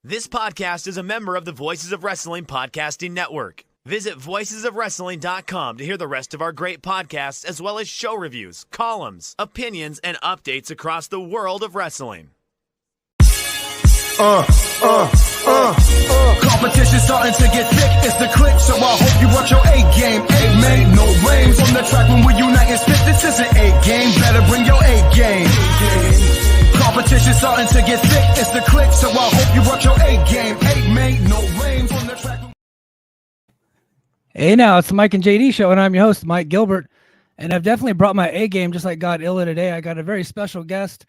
This podcast is a member of the Voices of Wrestling Podcasting Network. Visit voicesofwrestling.com to hear the rest of our great podcasts, as well as show reviews, columns, opinions, and updates across the world of wrestling. Competition starting to get thick, it's the click, so I hope you watch your A game. A made no lames on the track when we unite and spit. This isn't A game, better bring your A game. Competition starting to get thick, it's the click, so I hope you watch your A game. A made no lames on the track. Hey now, it's the Mike and JD show, and I'm your host, Mike Gilbert, and I've definitely brought my A game just like God Illa today. I got a very special guest,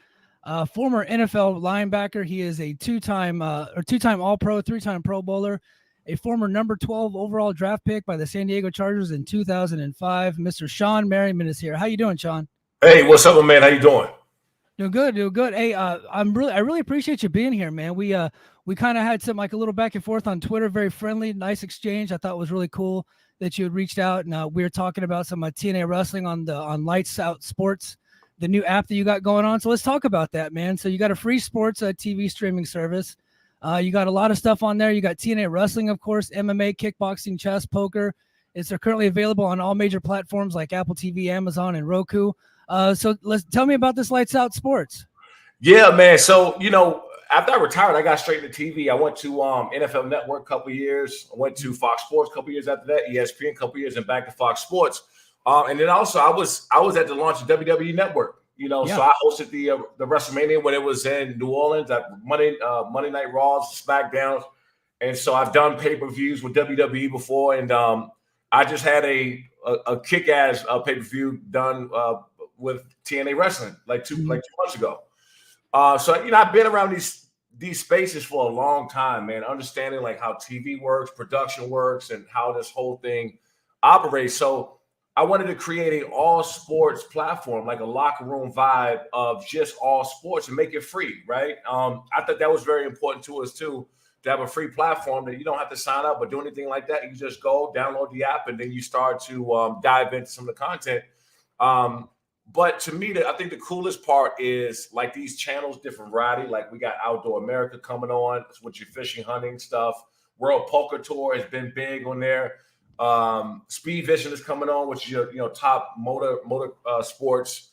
former NFL linebacker. He is a two-time All-Pro, three-time Pro Bowler, a former number 12 overall draft pick by the San Diego Chargers in 2005. Mr. Shawne Merriman is here. How you doing, Sean? Hey, what's up, man? How you doing? Doing good. Hey, I really appreciate you being here, man. We kind of had some like a little back and forth on Twitter, very friendly, nice exchange. I thought it was really cool that you had reached out, and we were talking about some TNA wrestling on Lights Out Sports, the new app that you got going on. So let's talk about that, man. So you got a free sports TV streaming service. You got a lot of stuff on there. You got TNA wrestling, of course, MMA, kickboxing, chess, poker. It's currently available on all major platforms like Apple TV, Amazon, and Roku. So tell me about this Lights Out Sports. Yeah, man. So, after I retired, I got straight into TV. I went to NFL Network a couple of years. I went to Fox Sports a couple of years after that, ESPN a couple of years, and back to Fox Sports. And then also I was at the launch of WWE Network. So I hosted the WrestleMania when it was in New Orleans at Monday Night Raws, SmackDowns, and so I've done pay-per-views with WWE before, and I just had a kick-ass pay-per-view done with TNA Wrestling like two months ago. So I've been around these spaces for a long time, man, understanding like how TV works, production works, and how this whole thing operates. So I wanted to create an all sports platform, like a locker room vibe of just all sports, and make it free, right? I thought that was very important to us too, to have a free platform that you don't have to sign up or do anything like that. You just go download the app, and then you start to dive into some of the content. But to me, I think the coolest part is like these channels, different variety. Like we got Outdoor America coming on, with your fishing, hunting stuff. World Poker Tour has been big on there. Speed Vision is coming on, which is your top motor sports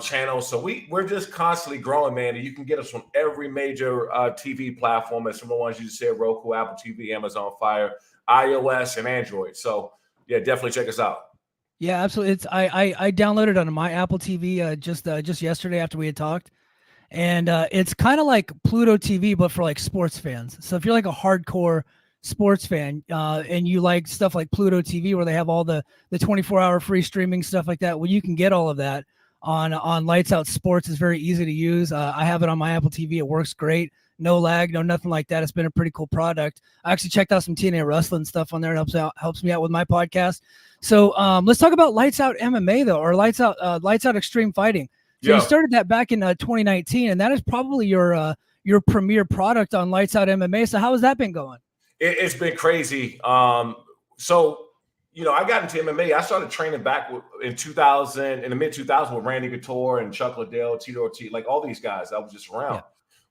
channel. So we're just constantly growing, man. And you can get us from every major TV platform, as some of the ones you just said: Roku, Apple TV, Amazon Fire, iOS, and Android. So yeah, definitely check us out. Yeah, absolutely. I downloaded it on my Apple TV just yesterday after we had talked, and it's kind of like Pluto TV but for like sports fans. So if you're like a hardcore sports fan and you like stuff like Pluto TV where they have all the 24-hour free streaming stuff like that, well, you can get all of that on Lights Out Sports. It's very easy to use. I have it on my Apple TV. It works great. No lag, no nothing like that. It's been a pretty cool product. I actually checked out some TNA wrestling stuff on there. It helps me out with my podcast. So let's talk about Lights Out MMA though, or Lights Out Extreme Fighting. So you started that back in 2019, and that is probably your premier product on Lights Out MMA. So how has that been going? It's been crazy. So I got into MMA. I started training back in the mid 2000s with Randy Couture and Chuck Liddell, Tito Ortiz, like all these guys. I was just around.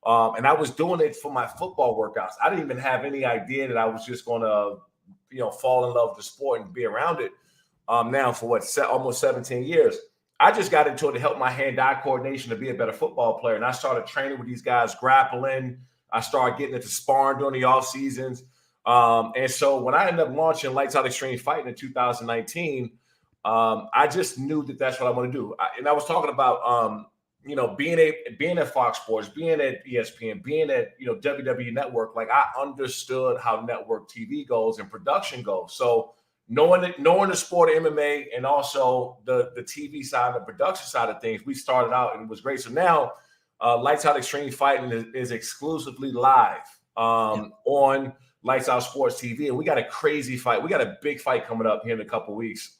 Yeah. And I was doing it for my football workouts. I didn't even have any idea that I was just going to, fall in love with the sport and be around it. Now for almost 17 years, I just got into it to help my hand-eye coordination to be a better football player. And I started training with these guys, grappling. I started getting into sparring during the off seasons. And so when I ended up launching Lights Out Extreme Fighting in 2019, I just knew that that's what I want to do. And I was talking about, being at Fox Sports, being at ESPN, being at, WWE Network. Like I understood how network TV goes and production goes. So knowing the sport of MMA and also the TV side, the production side of things, we started out and it was great. So now Lights Out Extreme Fighting is exclusively live on Lights Out Sports TV. And we got a crazy fight. We got a big fight coming up here in a couple of weeks.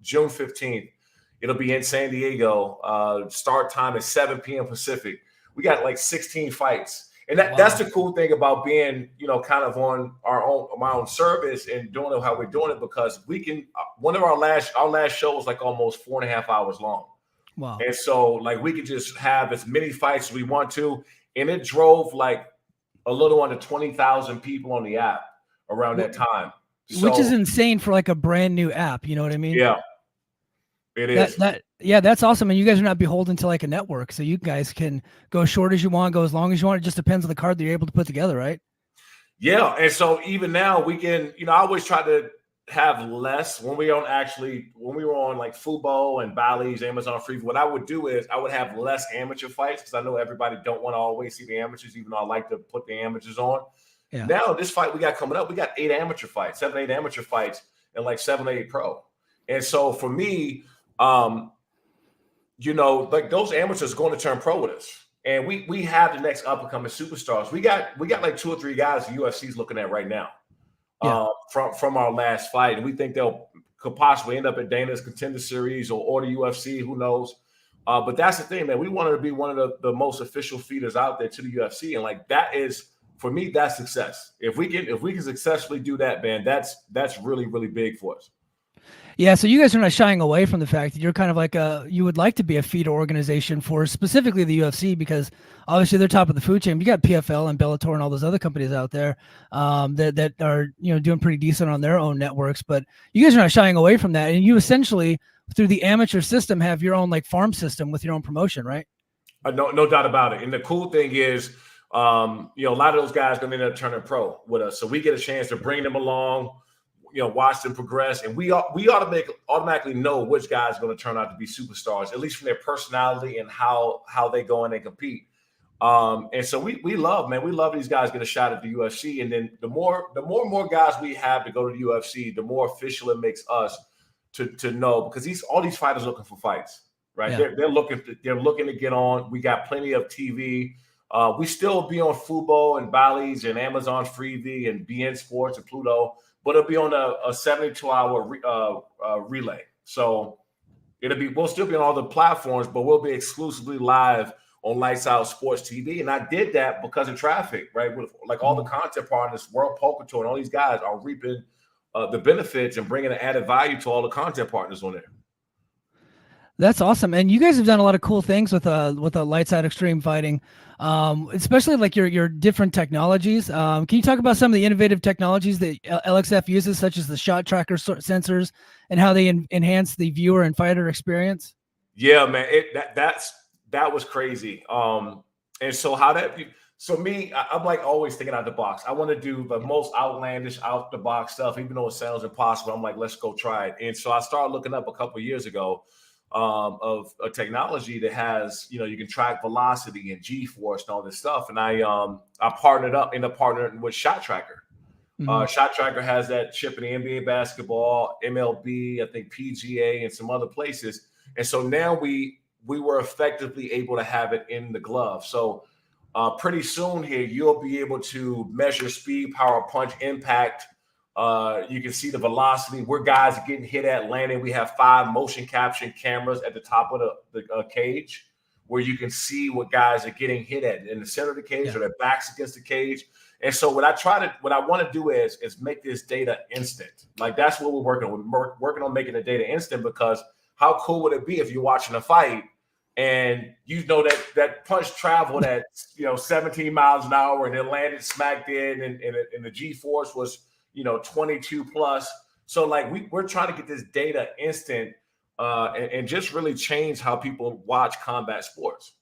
June 15th. It'll be in San Diego. Start time is 7 p.m. Pacific. We got like 16 fights. And that's the cool thing about being, kind of on my own service and doing it how we're doing it, because we can, one of our last show was like almost 4.5 hours long. Wow. And so like we could just have as many fights as we want to. And it drove like a little under 20,000 people on the app around that time. Which is insane for like a brand new app. You know what I mean? Yeah, it is. That's awesome. And you guys are not beholden to like a network. So you guys can go short as you want, go as long as you want. It just depends on the card that you're able to put together, right? Yeah. And so even now we can, I always try to have less when we were on like Fubo and Bally's, Amazon Free. What I would do is I would have less amateur fights because I know everybody don't want to always see the amateurs, even though I like to put the amateurs on. Yeah. Now this fight we got coming up, we got 8 amateur fights, 7, 8 amateur fights, and like 7, 8 pro. And so for me, like those amateurs are going to turn pro with us. And we have the next up and coming superstars. We got like 2 or 3 guys the UFC's looking at right now. Yeah. From our last fight. And we think could possibly end up at Dana's Contender Series or the UFC, who knows. But that's the thing, man. We wanted to be one of the most official feeders out there to the UFC. And like that is, for me, that's success. If we can successfully do that, man, that's really, really big for us. Yeah, so you guys are not shying away from the fact that you're kind of like you would like to be a feeder organization for specifically the UFC, because obviously they're top of the food chain. You got PFL and Bellator and all those other companies out there that are doing pretty decent on their own networks. But you guys are not shying away from that, and you essentially through the amateur system have your own like farm system with your own promotion, right? No doubt about it. And the cool thing is, a lot of those guys are going to end up turning pro with us, so we get a chance to bring them along. Watch them progress, and we automatically know which guys are going to turn out to be superstars, at least from their personality and how they go in and compete. And so we love these guys get a shot at the UFC, and then the more and more guys we have to go to the UFC, the more official it makes us to know, because all these fighters are looking for fights, right? Yeah. They're looking to get on. We got plenty of TV. We still be on Fubo and Bally's and Amazon Freevee and BN Sports and Pluto. But it'll be on a 72-hour relay. So we'll still be on all the platforms, but we'll be exclusively live on Lights Out Sports TV. And I did that because of traffic, right? With like all the content partners, World Poker Tour, and all these guys are reaping the benefits and bringing an added value to all the content partners on there. That's awesome. And you guys have done a lot of cool things with the Lights Out Extreme Fighting, especially like your different technologies. Can you talk about some of the innovative technologies that LXF uses, such as the shot tracker sensors, and how they enhance the viewer and fighter experience? Yeah, man, that was crazy. And so I'm like always thinking out the box. I want to do the most outlandish, out the box stuff, even though it sounds impossible. I'm like, let's go try it. And so I started looking up a couple of years ago of a technology that has, you can track velocity and G-force and all this stuff. And I partnered up, ended up partnering with Shot Tracker. Mm-hmm. Shot Tracker has that chip in the NBA basketball, MLB, I think PGA, and some other places. And so now we were effectively able to have it in the glove. So pretty soon here, you'll be able to measure speed, power, punch, impact. You can see the velocity, where guys are getting hit at, landing. We have 5 motion caption cameras at the top of the cage, where you can see what guys are getting hit at in the center of the cage, or their backs against the cage. And so what I want to do is make this data instant. Like that's what we're working on. We're working on making the data instant, because how cool would it be if you're watching a fight and that punch traveled at 17 miles an hour and it landed smack dead, and the G-force was 22 plus. So like we're trying to get this data instant and just really change how people watch combat sports.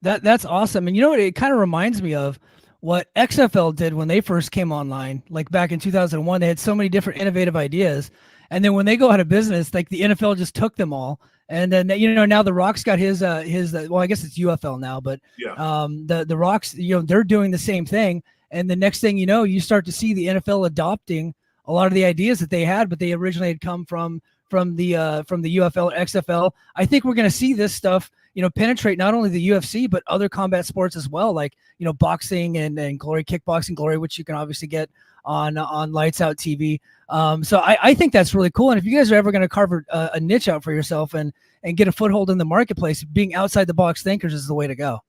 That's awesome. And it kind of reminds me of what XFL did when they first came online, like back in 2001. They had so many different innovative ideas, and then when they go out of business, like the NFL just took them all. And then now the Rock's got his well, I guess it's UFL now, but the Rock's they're doing the same thing. And the next thing you start to see the NFL adopting a lot of the ideas that they had, but they originally had come from the UFL, XFL. I think we're going to see this stuff, penetrate not only the UFC, but other combat sports as well, like, boxing and Glory, Kickboxing Glory, which you can obviously get on Lights Out TV. So I think that's really cool. And if you guys are ever going to carve a niche out for yourself and get a foothold in the marketplace, being outside the box thinkers is the way to go.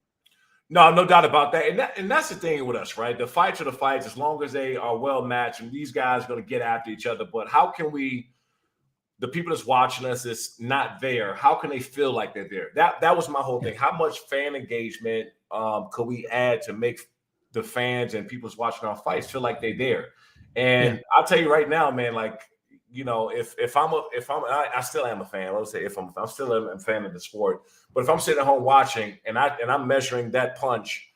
No doubt about that. And that's the thing with us, right? The fights are the fights, as long as they are well matched, and these guys are going to get after each other. But how can the people that's watching us is not there, how can they feel like they're there? That was my whole thing. How much fan engagement could we add to make the fans and people's watching our fights feel like they're there. And I'll tell you right now, man, like, you know, I still am a fan. Let's say I'm still a fan of the sport, but if I'm sitting at home watching and I'm measuring that punch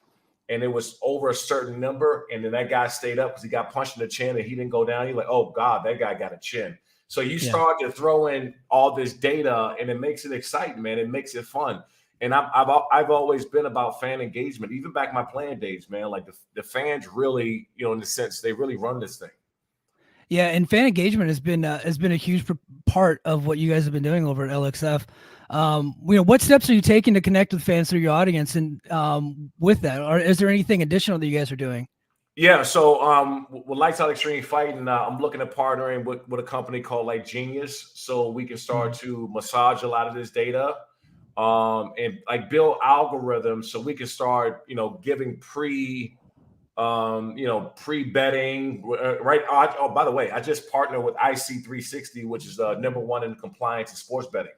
and it was over a certain number, and then that guy stayed up because he got punched in the chin and he didn't go down, you're like, oh God, that guy got a chin. So you start to throw in all this data, and it makes it exciting, man. It makes it fun. And I've always been about fan engagement, even back my playing days, man. Like the fans really, you know, in the sense they really run this thing. Yeah, and fan engagement has been a huge part of what you guys have been doing over at LXF. You know, what steps are you taking to connect with fans through your audience, and with that, or is there anything additional that you guys are doing? Yeah, so with Lights Out Extreme Fighting, I'm looking at partnering with a company called like Genius, so we can start to massage a lot of this data, and like build algorithms so we can start, you know, giving pre-betting, right? Oh, by the way, I just partnered with IC360, which is #1 in compliance in sports betting.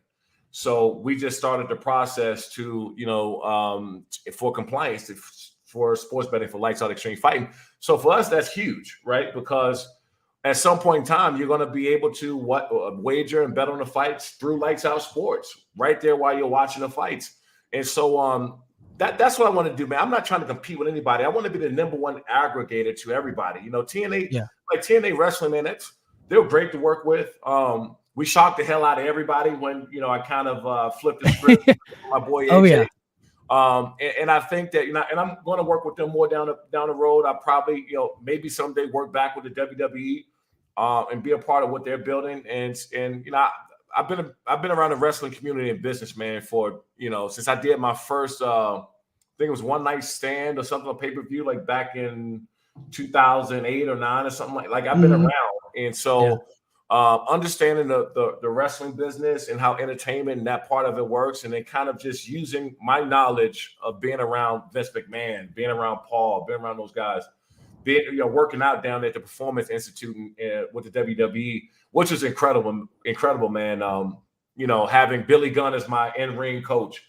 So we just started the process to, you know, for compliance for sports betting for Lights Out Extreme Fighting. So for us, that's huge, right? Because at some point in time, you're going to be able to wager and bet on the fights through Lights Out Sports right there while you're watching the fights. And so that's what I want to do, man. I'm not trying to compete with anybody. I want to be the #1 aggregator to everybody. You know, TNA, like TNA Wrestling, man, they're great to work with. We shocked the hell out of everybody when, you know, I kind of flipped the script with my boy AJ. Oh, yeah. And I think that, you know, and I'm going to work with them more down the road. I'll probably, you know, maybe someday work back with the WWE and be a part of what they're building. And you know, I've been around the wrestling community and business, man, for, you know, since I did my first, I think it was One Night Stand or something on pay-per-view, like back in 2008 or 9 or something like I've been around. And so understanding the wrestling business and how entertainment and that part of it works, and then kind of just using my knowledge of being around Vince McMahon, being around Paul, being around those guys, being, you know, working out down at the Performance Institute with the WWE, which is incredible, man. You know, having Billy Gunn as my in-ring coach,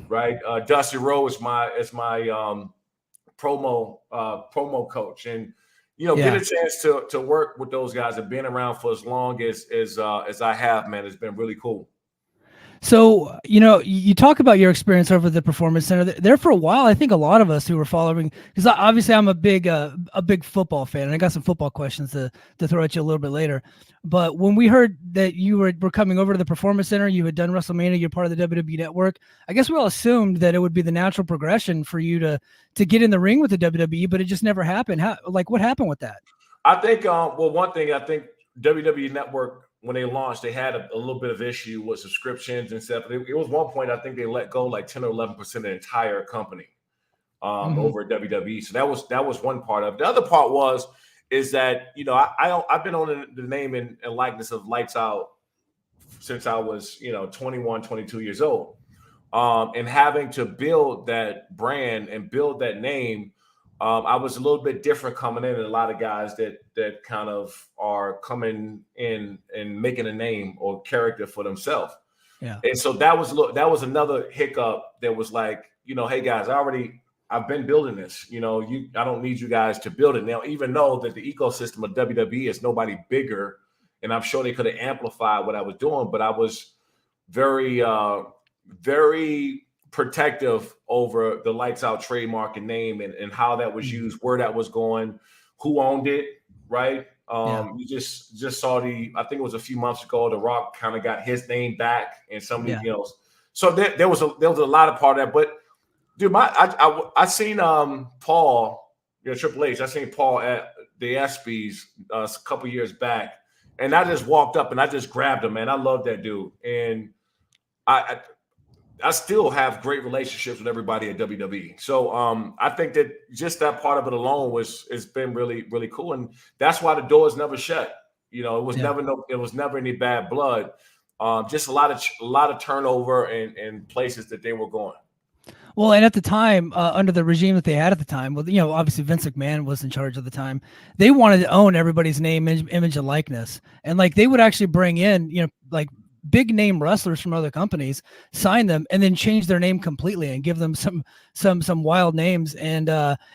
right? Dusty Rhodes is my promo coach, and you know, get a chance to work with those guys and been around for as long as I have, man. It's been really cool. So, you know, you talk about your experience over at the Performance Center there for a while. I think a lot of us who were following, because obviously I'm a big football fan, and I got some football questions to throw at you a little bit later. But when we heard that you were coming over to the Performance Center, you had done WrestleMania, you're part of the WWE Network, I guess we all assumed that it would be the natural progression for you to get in the ring with the WWE, but it just never happened. What happened with that? I think, one thing, I think WWE Network, when they launched, they had a little bit of issue with subscriptions and stuff. It was one point, I think they let go like 10 or 11% of the entire company over at WWE. So that was one part of it. The other part is that, you know, I've been on the name and likeness of Lights Out since I was, you know, 21, 22 years old. And having to build that brand and build that name, I was a little bit different coming in than a lot of guys that kind of are coming in and making a name or character for themselves. Yeah. And so that was another hiccup that was like, you know, hey guys, I've been building this, you know, I don't need you guys to build it now, even though that the ecosystem of WWE is nobody bigger. And I'm sure they could have amplified what I was doing, but I was very, very protective over the Lights Out trademark and name and how that was used, where that was going, who owned it, right? You just saw I think it was a few months ago, The Rock kind of got his name back and somebody else. So there was a lot of part of that. But dude, I seen Paul, you know, Triple H. I seen Paul at the ESPYs a couple years back, and I just walked up and I just grabbed him, man. I love that dude, and I still have great relationships with everybody at WWE. So I think that just that part of it alone has been really, really cool. And that's why the doors never shut. You know, it was never any bad blood. Just a lot of turnover and places that they were going. Well, and at the time, under the regime that they had at the time, well, you know, obviously Vince McMahon was in charge at the time. They wanted to own everybody's name, image, and likeness. And like they would actually bring in, you know, like big name wrestlers from other companies, sign them, and then change their name completely and give them some wild names. And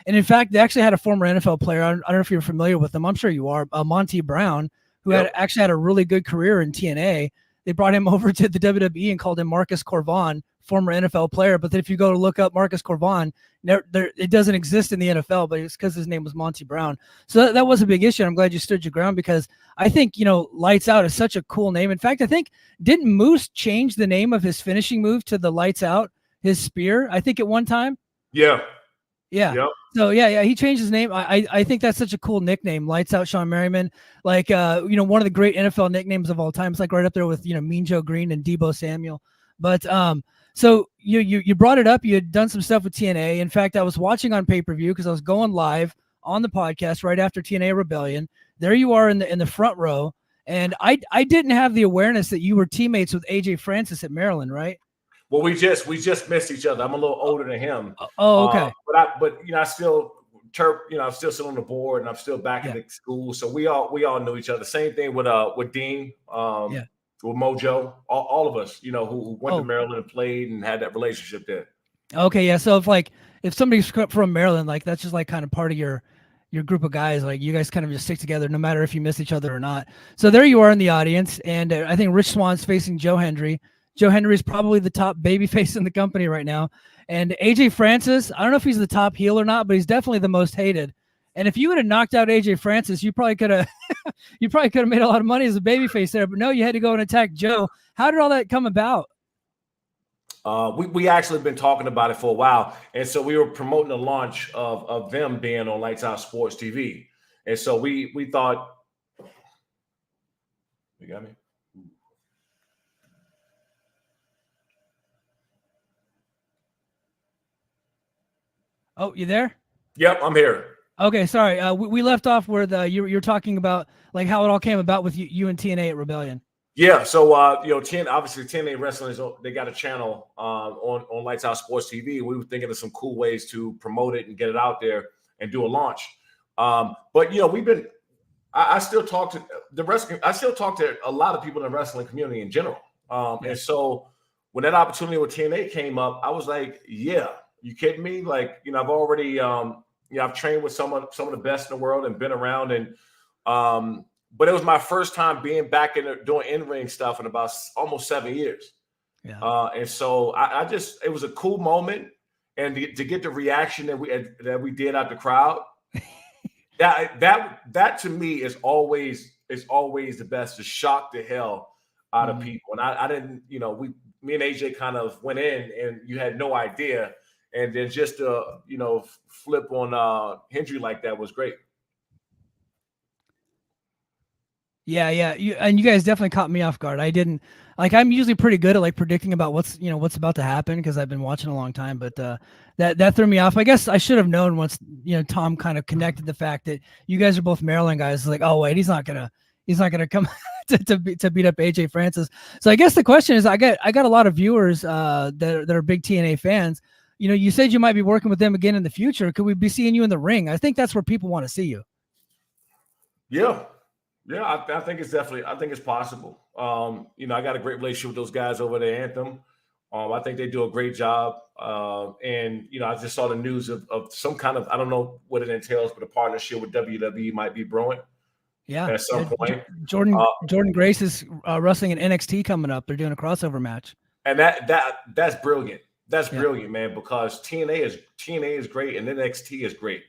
in fact, they actually had a former NFL player. I don't know if you're familiar with them. I'm sure you are. Monty Brown, who had a really good career in TNA. They brought him over to the WWE and called him Marcus Corvon, former NFL player. But then if you go to look up Marcus Corvon, it doesn't exist in the NFL, but it's because his name was Monty Brown. So that was a big issue. I'm glad you stood your ground, because I think, Lights Out is such a cool name. In fact, I think, didn't Moose change the name of his finishing move to the Lights Out, his spear, I think at one time? Yeah. Yeah. Yep. So he changed his name. I think that's such a cool nickname, Lights Out Shawne Merriman. Like one of the great NFL nicknames of all time. It's like right up there with Mean Joe Green and Deebo Samuel. But so you brought it up. You had done some stuff with TNA. In fact, I was watching on pay-per-view because I was going live on the podcast right after TNA Rebellion. There you are in the front row, and I didn't have the awareness that you were teammates with AJ Francis at Maryland, right? Well, we just missed each other. I'm a little older than him. Oh, okay. But I still I'm still sitting on the board, and I'm still back in the school. So we all knew each other. Same thing with Dean, with Mojo, all of us, who went to Maryland and played and had that relationship there. Okay, yeah. So if somebody's from Maryland, like that's just like kind of part of your group of guys, like you guys kind of just stick together no matter if you miss each other or not. So there you are in the audience, and I think Rich Swann's facing Joe Hendry. Joe Hendry is probably the top babyface in the company right now. And AJ Francis, I don't know if he's the top heel or not, but he's definitely the most hated. And if you would have knocked out AJ Francis, you probably could have made a lot of money as a babyface there. But no, you had to go and attack Joe. How did all that come about? We actually been talking about it for a while. And so we were promoting the launch of them being on Lights Out Sports TV. And so we thought, you got me? Oh, you there? Yep, I'm here. Okay, sorry. We left off where you're talking about like how it all came about with you and TNA at Rebellion. Yeah, so obviously TNA Wrestling they got a channel on Lights Out Sports TV. We were thinking of some cool ways to promote it and get it out there and do a launch. But I still talk to the wrestling. I still talk to a lot of people in the wrestling community in general. And so when that opportunity with TNA came up, I was like, yeah. You kidding me? Like, I've already, I've trained with some of the best in the world and been around, and but it was my first time being back doing in-ring stuff in about almost 7 years. Yeah. And so it was a cool moment, and to get the reaction that we did out the crowd, that to me is always the best, to shock the hell out of people. And I didn't, me and AJ kind of went in, and you had no idea. And then just flip on Hendry like that was great. Yeah. You guys definitely caught me off guard. I didn't I'm usually pretty good at like predicting about what's about to happen because I've been watching a long time. But that threw me off. I guess I should have known once Tom kind of connected the fact that you guys are both Maryland guys. It's like, oh wait, he's not gonna come to beat up AJ Francis. So I guess the question is, I got a lot of viewers that are big TNA fans. You said you might be working with them again in the future. Could we be seeing you in the ring? I think that's where people want to see you. Yeah. I think it's possible. I got a great relationship with those guys over there at Anthem. I think they do a great job. And I just saw the news of some kind of, I don't know what it entails, but a partnership with WWE might be brewing. Yeah. At some point. Jordan Grace is wrestling in NXT coming up. They're doing a crossover match. And that's brilliant. That's brilliant, man, because TNA is great and NXT is great.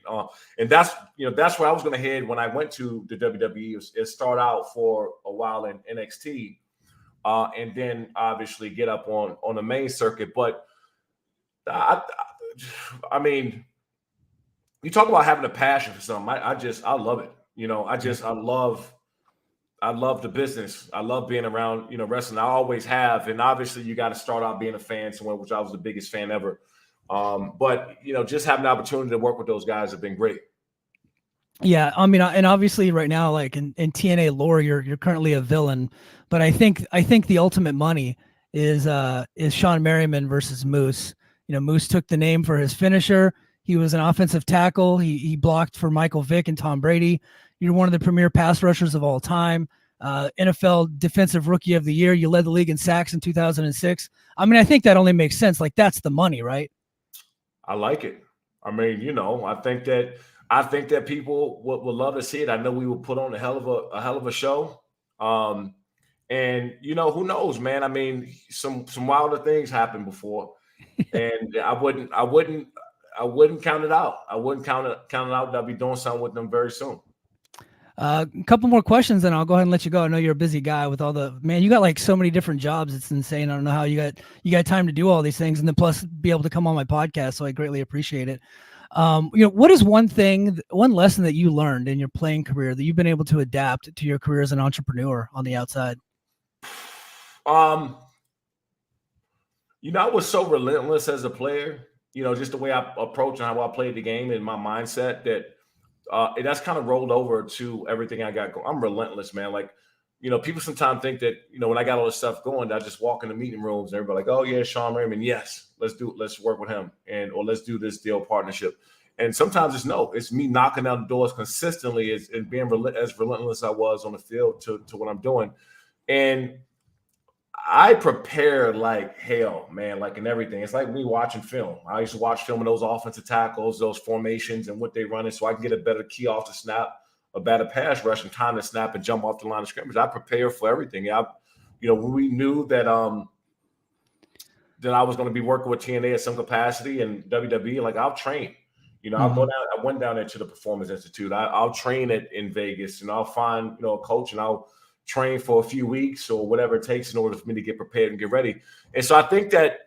And that's where I was going to head when I went to the WWE. It start out for a while in NXT and then obviously get up on the main circuit. But I mean, you talk about having a passion for something. I love it. I love the business. I love being around, wrestling. I always have. And obviously you got to start out being a fan somewhere, which I was the biggest fan ever. But just having the opportunity to work with those guys have been great. Yeah. I mean, and obviously right now, like in TNA lore, you're currently a villain, but I think the ultimate money is Shawne Merriman versus Moose. Moose took the name for his finisher. He was an offensive tackle. He blocked for Michael Vick and Tom Brady. You're one of the premier pass rushers of all time. NFL Defensive Rookie of the Year. You led the league in sacks in 2006. I mean, I think that only makes sense. Like, that's the money, right? I like it. I mean, I think that people would love to see it. I know we will put on a hell of a show. And who knows, man? I mean, some wilder things happened before, and I wouldn't count it out. I wouldn't count it out that I'll be doing something with them very soon. A couple more questions, then I'll go ahead and let you go. I know you're a busy guy with you got like so many different jobs. It's insane. I don't know how you got time to do all these things, and then plus be able to come on my podcast. So I greatly appreciate it. What is one lesson that you learned in your playing career that you've been able to adapt to your career as an entrepreneur on the outside? I was so relentless as a player, just the way I approach and how I played the game and my mindset that's kind of rolled over to everything I got going. I'm relentless, man. Like, people sometimes think that, when I got all this stuff going, I just walk in the meeting rooms and everybody like, oh yeah, Shawne Merriman. Yes, let's work with him or let's do this deal partnership. And sometimes it's me knocking down the doors consistently and being as relentless as I was on the field to what I'm doing. And I prepare like hell, man, like in everything. It's like me watching film. I used to watch film of those offensive tackles, those formations and what they run in so I can get a better key off the snap, a better pass rush and time to snap and jump off the line of scrimmage. I prepare for everything. When we knew that I was going to be working with TNA at some capacity and WWE, like I'll train. I'll go down. I went down there to the Performance Institute. I'll train it in Vegas and I'll find, a coach and I'll train for a few weeks or whatever it takes in order for me to get prepared and get ready. And so I think that,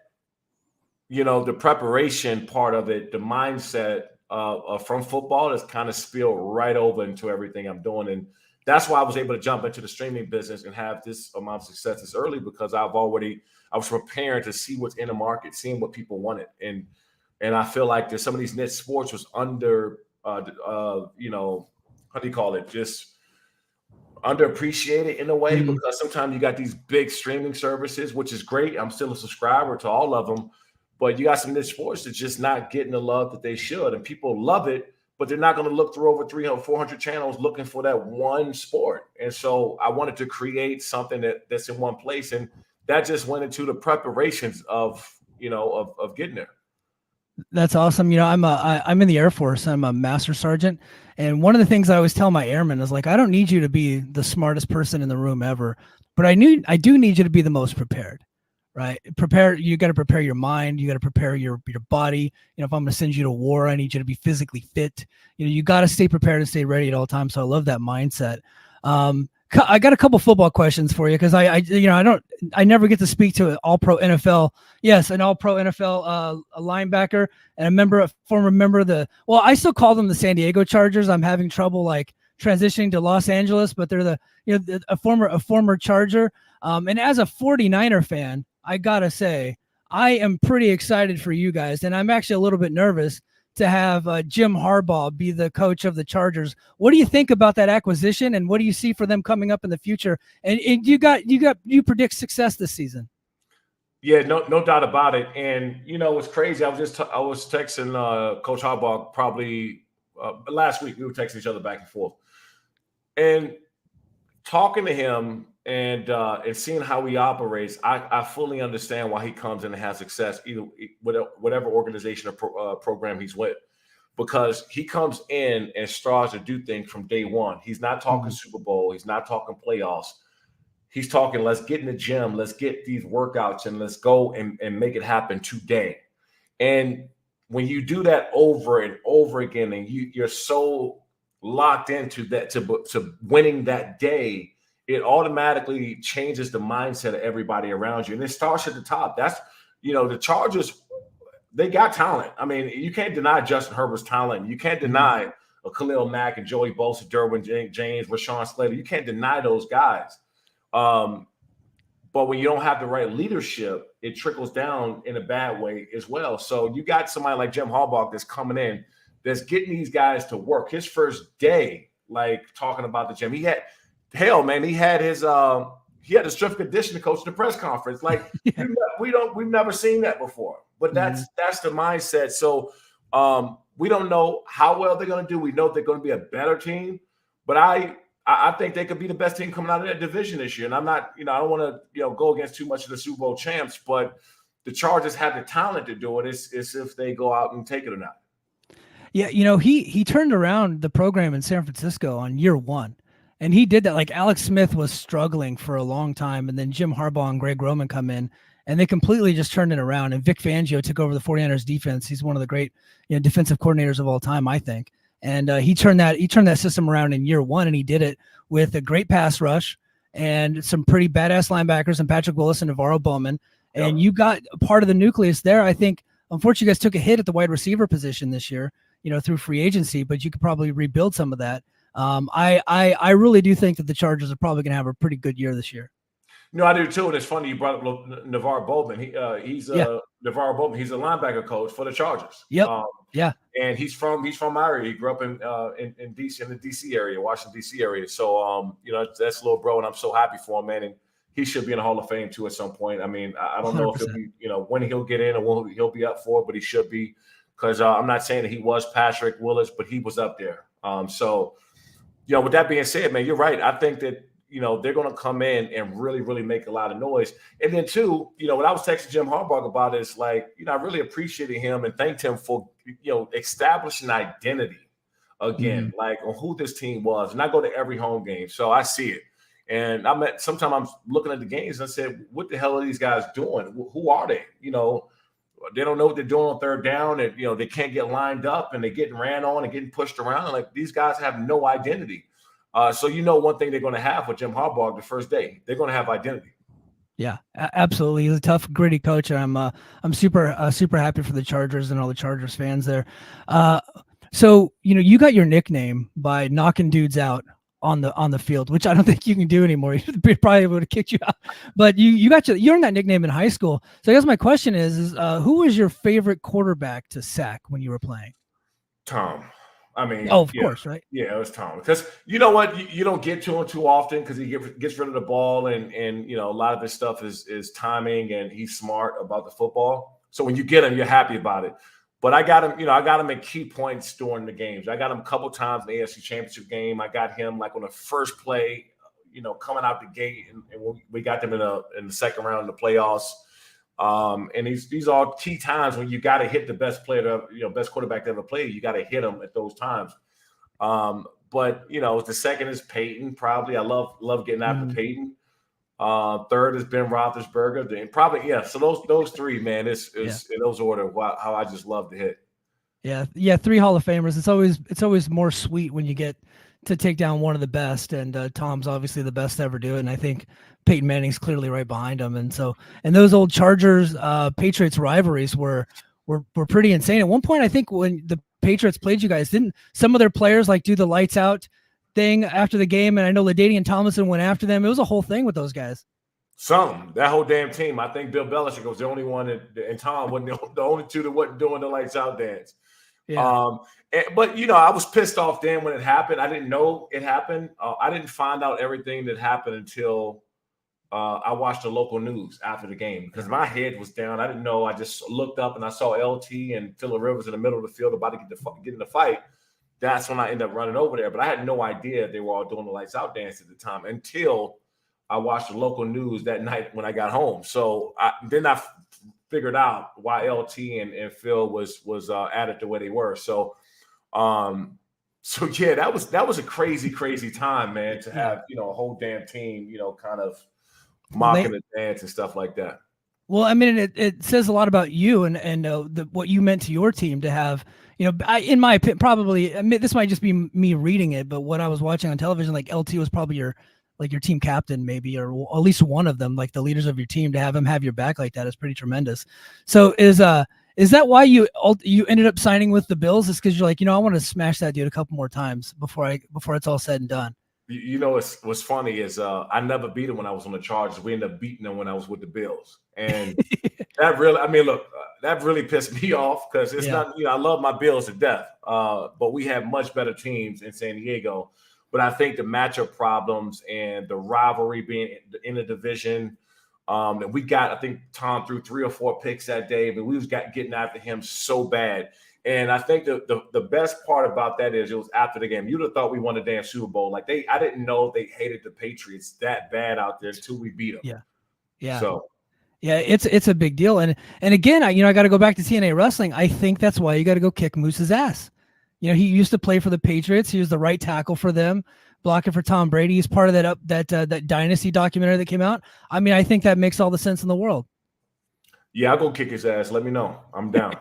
the preparation part of it, the mindset from football is kind of spilled right over into everything I'm doing. And that's why I was able to jump into the streaming business and have this amount of success this early because I was preparing to see what's in the market, seeing what people wanted. And I feel like there's some of these niche sports was under, how do you call it? Just underappreciated in a way because sometimes you got these big streaming services, which is great. I'm still a subscriber to all of them, but you got some niche sports that's just not getting the love that they should. And people love it, but they're not going to look through over 300, 400 channels looking for that one sport. And so I wanted to create something that's in one place. And that just went into the preparations of getting there. That's awesome. I'm in the Air Force. I'm a master sergeant. And one of the things I always tell my airmen is like, I don't need you to be the smartest person in the room ever, but I do need you to be the most prepared, right? You got to prepare your mind. You got to prepare your body. If I'm going to send you to war, I need you to be physically fit. You got to stay prepared and stay ready at all times. So I love that mindset. I got a couple football questions for you because I never get to speak to an All-Pro NFL. Yes, an All-Pro NFL a linebacker and a former member of I still call them the San Diego Chargers. I'm having trouble like transitioning to Los Angeles, but they're a former Charger. And as a 49er fan, I gotta say I am pretty excited for you guys, and I'm actually a little bit nervous to have Jim Harbaugh be the coach of the Chargers. What do you think about that acquisition, and what do you see for them coming up in the future? And you predict success this season? Yeah, no doubt about it. And it's crazy. I was texting Coach Harbaugh probably last week. We were texting each other back and forth, and talking to him and seeing how he operates. I fully understand why he comes in and has success, either whatever organization or program he's with, because he comes in and starts to do things from day one. He's not talking Super Bowl. He's not talking playoffs. He's talking, let's get in the gym, let's get these workouts, and let's go and make it happen today. And when you do that over and over again, and you're so locked into that to winning that day, it automatically changes the mindset of everybody around you. And it starts at the top. That's, the Chargers, they got talent. I mean, you can't deny Justin Herbert's talent. You can't deny a Khalil Mack and Joey Bosa, Derwin James, Rashawn Slater. You can't deny those guys. But when you don't have the right leadership, it trickles down in a bad way as well. So you got somebody like Jim Harbaugh that's coming in, that's getting these guys to work. His first day, like talking about the gym, he had his strength conditioning coach at the press conference. Like we've never seen that before. But that's the mindset. So we don't know how well they're going to do. We know they're going to be a better team. But I I think they could be the best team coming out of that division this year. And I'm not, I don't want to, go against too much of the Super Bowl champs, but the Chargers have the talent to do it. It's if they go out and take it or not. Yeah, he turned around the program in San Francisco on year one. And he did that. Like Alex Smith was struggling for a long time, and then Jim Harbaugh and Greg Roman come in, and they completely just turned it around. And Vic Fangio took over the 49ers defense. He's one of the great defensive coordinators of all time, I think. And he turned that system around in year one, and he did it with a great pass rush and some pretty badass linebackers and Patrick Willis and Navarro Bowman. And you got a part of the nucleus there. I think, unfortunately, you guys took a hit at the wide receiver position this year, through free agency, but you could probably rebuild some of that. I really do think that the Chargers are probably going to have a pretty good year this year. No, I do too. And it's funny you brought up Navarro Bowman. He's Navarro Bowman. He's a linebacker coach for the Chargers. Yep. And he's from my area. He grew up in DC, in the DC area, Washington DC area. So that's little bro, and I'm so happy for him, man. And he should be in the Hall of Fame too at some point. I mean, I don't know 100%. If he'll be, when he'll get in or when he'll be up for it, but he should be, because I'm not saying that he was Patrick Willis, but he was up there. So with that being said, man, you're right. I think that they're going to come in and really, really make a lot of noise. And then too, when I was texting Jim Harbaugh about it, it's like, I really appreciated him and thanked him for, establishing identity again, like on who this team was. And I go to every home game, so I see it. And sometimes I'm looking at the games and I said, what the hell are these guys doing? Who are they? They don't know what they're doing on third down, and they can't get lined up, and they're getting ran on and getting pushed around. Like, these guys have no identity. So one thing they're going to have with Jim Harbaugh the first day, they're going to have identity. Yeah, absolutely. He's a tough, gritty coach, and I'm super happy for the Chargers and all the Chargers fans there. So you got your nickname by knocking dudes out on the field, which I don't think you can do anymore. You probably would have kicked you out, but you earned that nickname in high school. So I guess my question is who was your favorite quarterback to sack when you were playing? Tom. I mean, of course, right? Yeah, it was Tom. Because you know what, you don't get to him too often because he gets rid of the ball, and a lot of his stuff is timing, and he's smart about the football. So when you get him, you're happy about it. But I got him, I got him at key points during the games. I got him a couple times in the AFC Championship game. I got him like on the first play, coming out the gate, and we got them in the second round of the playoffs. And these are key times when you got to hit the best player, best quarterback to ever play. You got to hit them at those times. But the second is Peyton. Probably I love getting after Peyton. Third is Ben Roethlisberger. Then probably So those three, man, it's in those order. How I just love to hit. Yeah, 3 Hall of Famers. It's always more sweet when you get to take down one of the best, and Tom's obviously the best to ever do it, and I think Peyton Manning's clearly right behind him. And those old Chargers Patriots rivalries were pretty insane. At one point, I think when the Patriots played you guys, didn't some of their players like do the lights out thing after the game? And I know LaDainian Tomlinson went after them. It was a whole thing with those guys. That whole damn team. I think Bill Belichick was the only one and Tom wasn't the only two that wasn't doing the lights out dance. Yeah. But I was pissed off then when it happened. I didn't know it happened. I didn't find out everything that happened until I watched the local news after the game, because my head was down. I didn't know. I just looked up and I saw LT and Phillip Rivers in the middle of the field about to get in the fight. That's when I ended up running over there. But I had no idea they were all doing the lights out dance at the time until I watched the local news that night when I got home. So I figured out why LT and Phil was added the way they were. So yeah, that was a crazy time, man, to have a whole damn team kind of mocking the dance and stuff like that. Well, I mean, it says a lot about you and what you meant to your team to have. In my opinion, probably this might just be me reading it, but what I was watching on television, like LT was probably your team captain, maybe, or at least one of them, like the leaders of your team. To have him have your back like that is pretty tremendous. So is that why you ended up signing with the Bills? Is because you're like, I want to smash that dude a couple more times before it's all said and done? What's funny is I never beat him when I was on the Chargers. We ended up beating him when I was with the Bills, and that really pissed me off, because it's not. I love my Bills to death, but we have much better teams in San Diego. But I think the matchup problems and the rivalry being in the division, and we got, I think Tom threw 3 or 4 picks that day, but we was getting after him so bad. And I think the best part about that is it was after the game. You'd have thought we won the damn Super Bowl. Like I didn't know they hated the Patriots that bad out there until we beat them. Yeah. Yeah. So yeah, it's a big deal. And again, I got to go back to TNA wrestling. I think that's why you got to go kick Moose's ass. He used to play for the Patriots. He was the right tackle for them, blocking for Tom Brady. He's part of that Dynasty documentary that came out. I mean, I think that makes all the sense in the world. Yeah, I'll go kick his ass. Let me know. I'm down.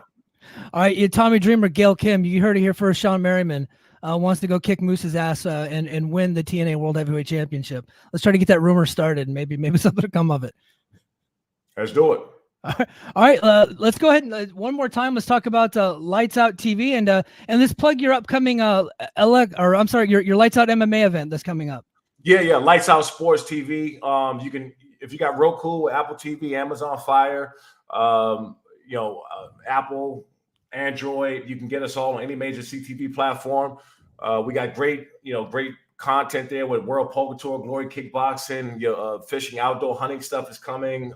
All right, Tommy Dreamer, Gail Kim, you heard it here first. Shawne Merriman wants to go kick Moose's ass and win the TNA World Heavyweight Championship. Let's try to get that rumor started, and maybe something will come of it. Let's do it. All right, let's go ahead and one more time. Let's talk about Lights Out TV and let's plug your upcoming your Lights Out MMA event that's coming up. Yeah, Lights Out Sports TV. You can, if you got Roku, Apple TV, Amazon Fire, Apple, Android, you can get us all on any major CTV platform. We got great content there with World Poker Tour, Glory Kickboxing, fishing, outdoor hunting stuff is coming.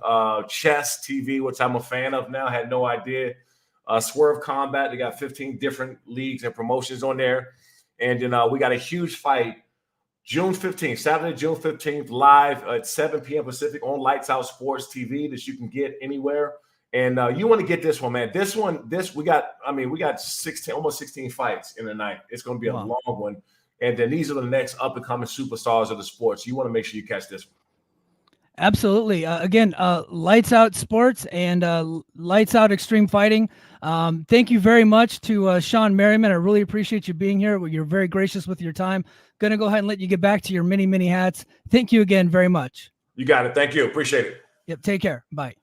Chess TV, which I'm a fan of now, had no idea. Swerve Combat, they got 15 different leagues and promotions on there. And then we got a huge fight June 15th, Saturday, June 15th, live at 7 p.m. Pacific on Lights Out Sports TV that you can get anywhere. And you want to get this one, man. We got 16, almost 16 fights in the night. It's going to be a long one. And then these are the next up-and-coming superstars of the sports. You want to make sure you catch this one. Absolutely. Again, Lights Out Sports and Lights Out Extreme Fighting. Thank you very much to Shawne Merriman. I really appreciate you being here. You're very gracious with your time. Going to go ahead and let you get back to your many, many hats. Thank you again very much. You got it. Thank you. Appreciate it. Yep. Take care. Bye.